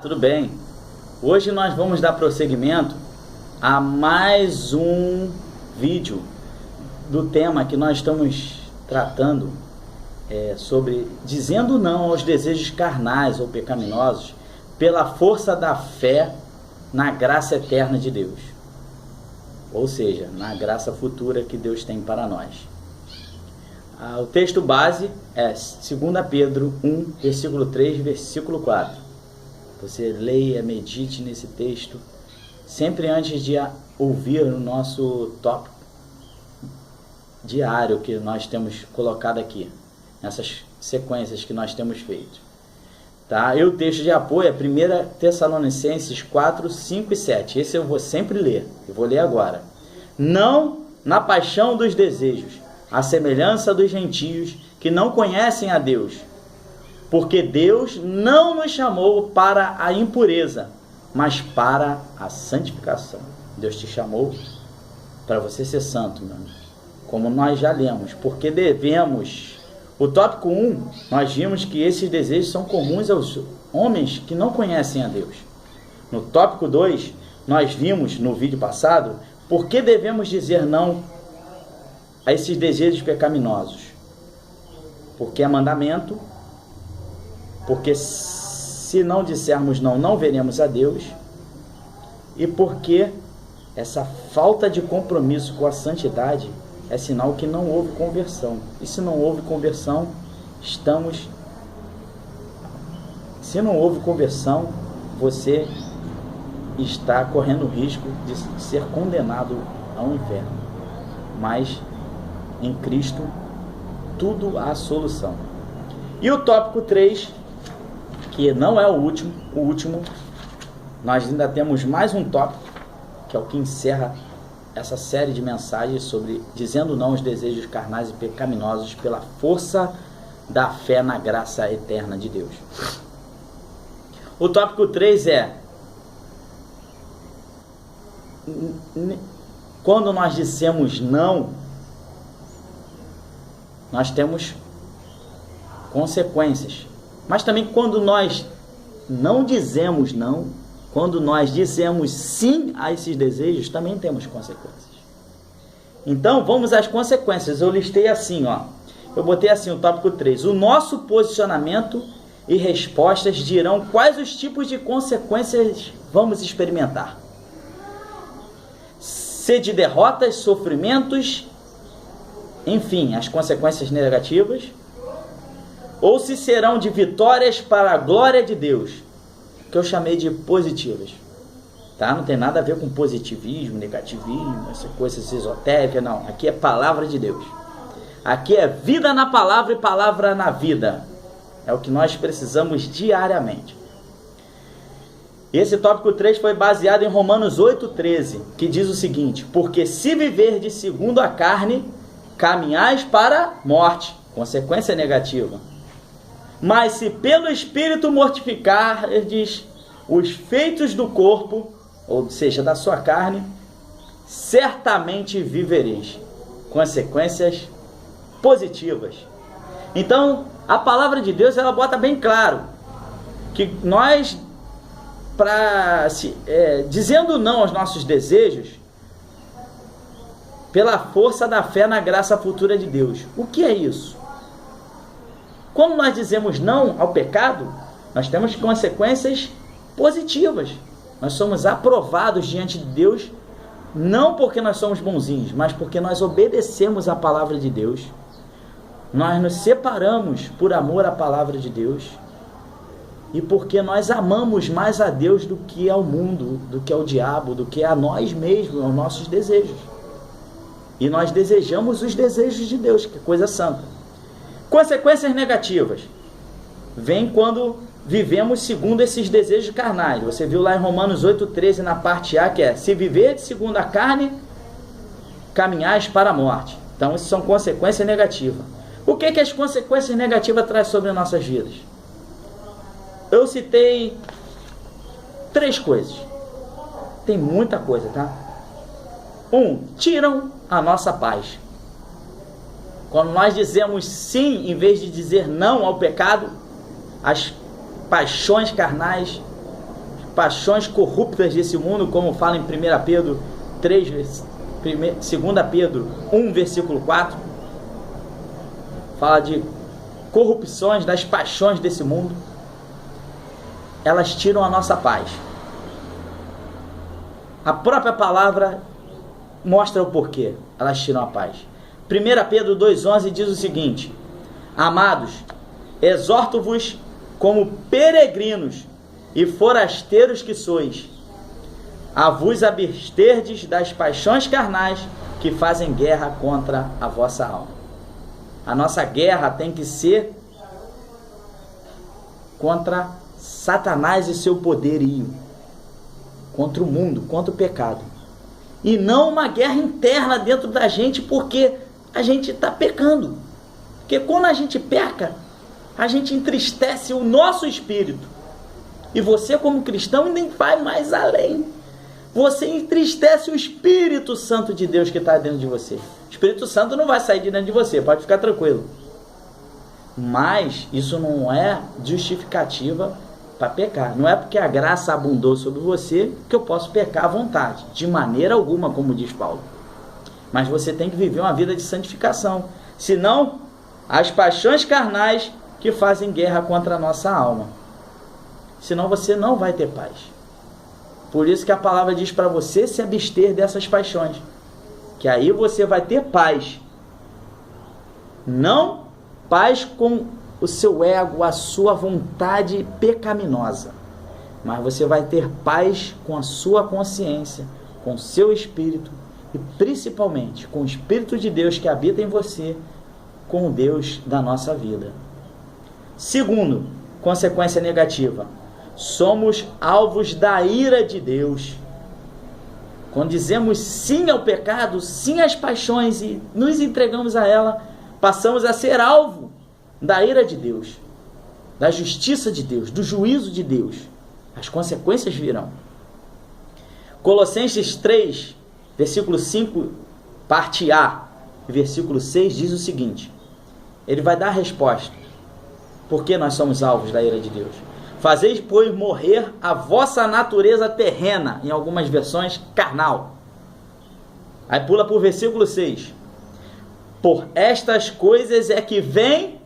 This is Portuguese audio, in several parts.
Tudo bem? Hoje nós vamos dar prosseguimento a mais um vídeo do tema que nós estamos tratando sobre dizendo não aos desejos carnais ou pecaminosos pela força da fé na graça eterna de Deus, ou seja, na graça futura que Deus tem para nós. O texto base é 2 Pedro 1, versículo 3, versículo 4. Você leia, medite nesse texto, sempre antes de ouvir o nosso tópico diário que nós temos colocado aqui, nessas sequências que nós temos feito. Tá? E o texto de apoio é 1 Tessalonicenses 4, 5 e 7. Esse eu vou sempre ler, eu vou ler agora. Não na paixão dos desejos, à semelhança dos gentios que não conhecem a Deus, porque Deus não nos chamou para a impureza, mas para a santificação. Deus te chamou para você ser santo, meu amigo. Como nós já lemos, porque devemos. O tópico 1, nós vimos que esses desejos são comuns aos homens que não conhecem a Deus. No tópico 2, nós vimos no vídeo passado, por que devemos dizer não a esses desejos pecaminosos? Porque é mandamento. Porque se não dissermos não, não veremos a Deus. E porque essa falta de compromisso com a santidade é sinal que não houve conversão. E se não houve conversão, se não houve conversão, você está correndo o risco de ser condenado ao inferno. Mas em Cristo tudo há solução. E o tópico 3, que não é o último, nós ainda temos mais um tópico, que é o que encerra essa série de mensagens sobre dizendo não aos desejos carnais e pecaminosos pela força da fé na graça eterna de Deus. O tópico 3 é: quando nós dissemos não, nós temos consequências. Mas também quando nós não dizemos não, quando nós dizemos sim a esses desejos, também temos consequências. Então vamos às consequências. Eu listei assim, eu botei assim o tópico 3. O nosso posicionamento e respostas dirão quais os tipos de consequências vamos experimentar. Se de derrotas, sofrimentos, enfim, as consequências negativas, ou se serão de vitórias para a glória de Deus, que eu chamei de positivas. Tá? Não tem nada a ver com positivismo, negativismo, essa coisa esotérica, não. Aqui é palavra de Deus. Aqui é vida na palavra e palavra na vida. É o que nós precisamos diariamente. Esse tópico 3 foi baseado em Romanos 8,13, que diz o seguinte: porque se viverdes segundo a carne, caminhais para a morte, consequência negativa. Mas se pelo Espírito mortificardes os feitos do corpo, ou seja, da sua carne, certamente vivereis. Consequências positivas. Então, a palavra de Deus, ela bota bem claro que nós, dizendo não aos nossos desejos, pela força da fé na graça futura de Deus. O que é isso? Quando nós dizemos não ao pecado, nós temos consequências positivas. Nós somos aprovados diante de Deus, não porque nós somos bonzinhos, mas porque nós obedecemos a palavra de Deus. Nós nos separamos por amor à palavra de Deus. E porque nós amamos mais a Deus do que ao mundo, do que ao diabo, do que a nós mesmos, aos nossos desejos. E nós desejamos os desejos de Deus, que é coisa santa. Consequências negativas vêm quando vivemos segundo esses desejos carnais. Você viu lá em Romanos 8,13 na parte A, que é: se viver segundo a carne, caminhais para a morte. Então, isso são consequências negativas. O que as consequências negativas trazem sobre nossas vidas? Eu citei 3 coisas. Tem muita coisa, tá? 1. Tiram a nossa paz. Quando nós dizemos sim, em vez de dizer não ao pecado, às paixões carnais, paixões corruptas desse mundo, como fala em 1 Pedro 3, 2 Pedro 1, versículo 4. Fala de corrupções, das paixões desse mundo. Elas tiram a nossa paz. A própria palavra mostra o porquê elas tiram a paz. 1 Pedro 2,11 diz o seguinte: amados, exorto-vos como peregrinos e forasteiros que sois, a vos absterdes das paixões carnais que fazem guerra contra a vossa alma. A nossa guerra tem que ser contra Satanás e seu poderio, contra o mundo, contra o pecado, e não uma guerra interna dentro da gente, porque a gente está pecando. Porque quando a gente peca, a gente entristece o nosso espírito. E você, como cristão, nem vai mais além. Você entristece o Espírito Santo de Deus que está dentro de você. O Espírito Santo não vai sair de dentro de você, pode ficar tranquilo. Mas isso não é justificativa para pecar. Não é porque a graça abundou sobre você que eu posso pecar à vontade. De maneira alguma, como diz Paulo. Mas você tem que viver uma vida de santificação. Senão, as paixões carnais que fazem guerra contra a nossa alma. Senão você não vai ter paz. Por isso que a palavra diz para você se abster dessas paixões. Que aí você vai ter paz. Não paz com o seu ego, a sua vontade pecaminosa. Mas você vai ter paz com a sua consciência, com o seu espírito e principalmente com o Espírito de Deus que habita em você, com o Deus da nossa vida. Segundo, consequência negativa. Somos alvos da ira de Deus. Quando dizemos sim ao pecado, sim às paixões e nos entregamos a ela, passamos a ser alvo da ira de Deus, da justiça de Deus, do juízo de Deus. As consequências virão. Colossenses 3, versículo 5, parte A, versículo 6, diz o seguinte. Ele vai dar a resposta. Por que nós somos alvos da ira de Deus? Fazeis, pois, morrer a vossa natureza terrena, em algumas versões, carnal. Aí pula para o versículo 6. Por estas coisas é que vem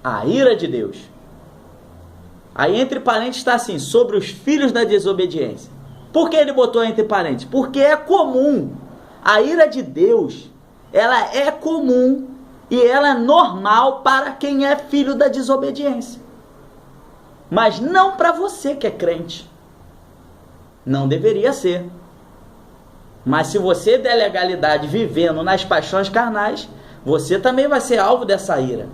a ira de Deus. Aí entre parênteses está assim, sobre os filhos da desobediência. Por que ele botou entre parênteses? Porque é comum. A ira de Deus, ela é comum e ela é normal para quem é filho da desobediência. Mas não para você que é crente. Não deveria ser. Mas se você der legalidade vivendo nas paixões carnais, você também vai ser alvo dessa ira.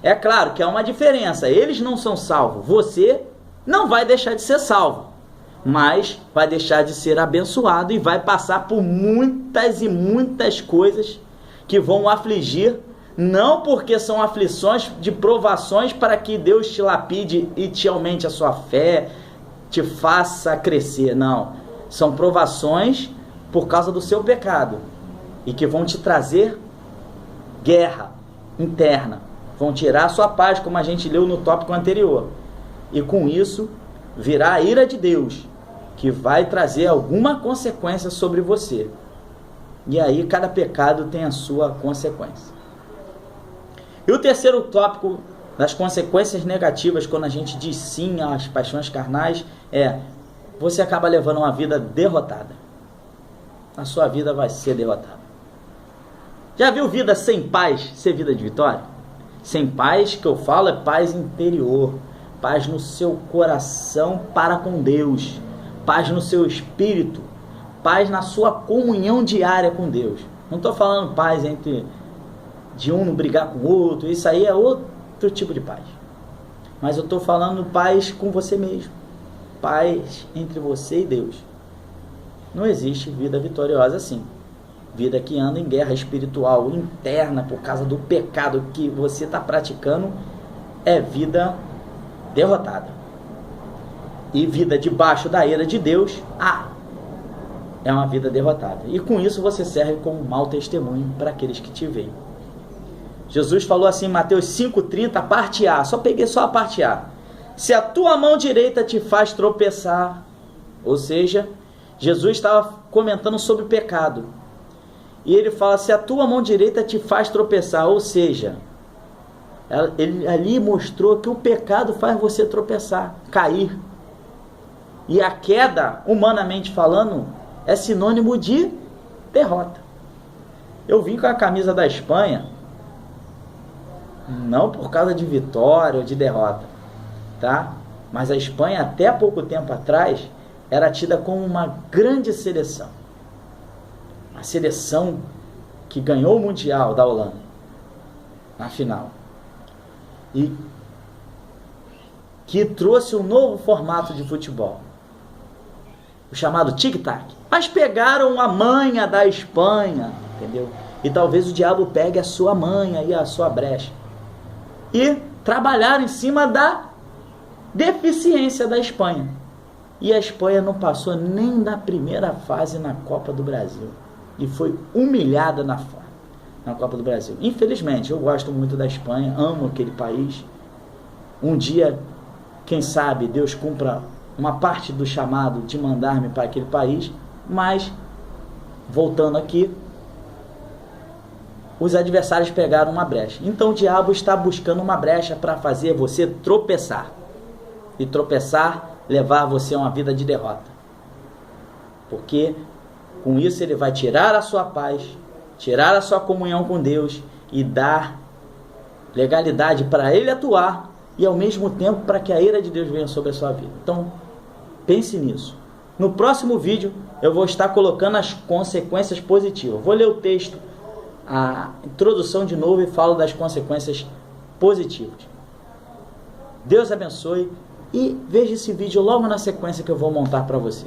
É claro que há uma diferença. Eles não são salvos. Você não vai deixar de ser salvo. Mas vai deixar de ser abençoado e vai passar por muitas e muitas coisas que vão afligir. Não porque são aflições de provações para que Deus te lapide e te aumente a sua fé, te faça crescer. Não. São provações por causa do seu pecado e que vão te trazer guerra interna. Vão tirar a sua paz, como a gente leu no tópico anterior. E com isso virá a ira de Deus, que vai trazer alguma consequência sobre você. E aí cada pecado tem a sua consequência. E o terceiro tópico das consequências negativas quando a gente diz sim às paixões carnais é: você acaba levando uma vida derrotada. A sua vida vai ser derrotada. Já viu vida sem paz ser vida de vitória? Sem paz, que eu falo, é paz interior, paz no seu coração para com Deus, paz no seu espírito, paz na sua comunhão diária com Deus. Não estou falando paz entre de um não brigar com o outro, isso aí é outro tipo de paz. Mas eu estou falando paz com você mesmo, paz entre você e Deus. Não existe vida vitoriosa assim. Vida que anda em guerra espiritual interna por causa do pecado que você está praticando é vida derrotada. E vida debaixo da ira de Deus, é uma vida derrotada. E com isso você serve como um mau testemunho para aqueles que te veem. Jesus falou assim em Mateus 5,30, parte A. Só peguei só a parte A. Se a tua mão direita te faz tropeçar, Ou seja, Jesus estava comentando sobre o pecado. E ele fala, se a tua mão direita te faz tropeçar, ou seja, ele ali mostrou que o pecado faz você tropeçar, cair. E a queda, humanamente falando, é sinônimo de derrota. Eu vim com a camisa da Espanha, não por causa de vitória ou de derrota, tá? Mas a Espanha, até pouco tempo atrás, era tida como uma grande seleção. A seleção que ganhou o Mundial da Holanda, na final. E que trouxe um novo formato de futebol, o chamado tic-tac. Mas pegaram a manha da Espanha, entendeu? E talvez o diabo pegue a sua manha e a sua brecha. E trabalharam em cima da deficiência da Espanha. E a Espanha não passou nem da primeira fase na Copa do Brasil. E foi humilhada na Copa do Brasil. Infelizmente, eu gosto muito da Espanha, amo aquele país. Um dia, quem sabe, Deus cumpra uma parte do chamado de mandar-me para aquele país. Mas, voltando aqui, os adversários pegaram uma brecha. Então o diabo está buscando uma brecha para fazer você tropeçar. E tropeçar, levar você a uma vida de derrota. Porque com isso ele vai tirar a sua paz, tirar a sua comunhão com Deus e dar legalidade para ele atuar e ao mesmo tempo para que a ira de Deus venha sobre a sua vida. Então, pense nisso. No próximo vídeo eu vou estar colocando as consequências positivas. Vou ler o texto, a introdução de novo e falo das consequências positivas. Deus abençoe e veja esse vídeo logo na sequência que eu vou montar para você.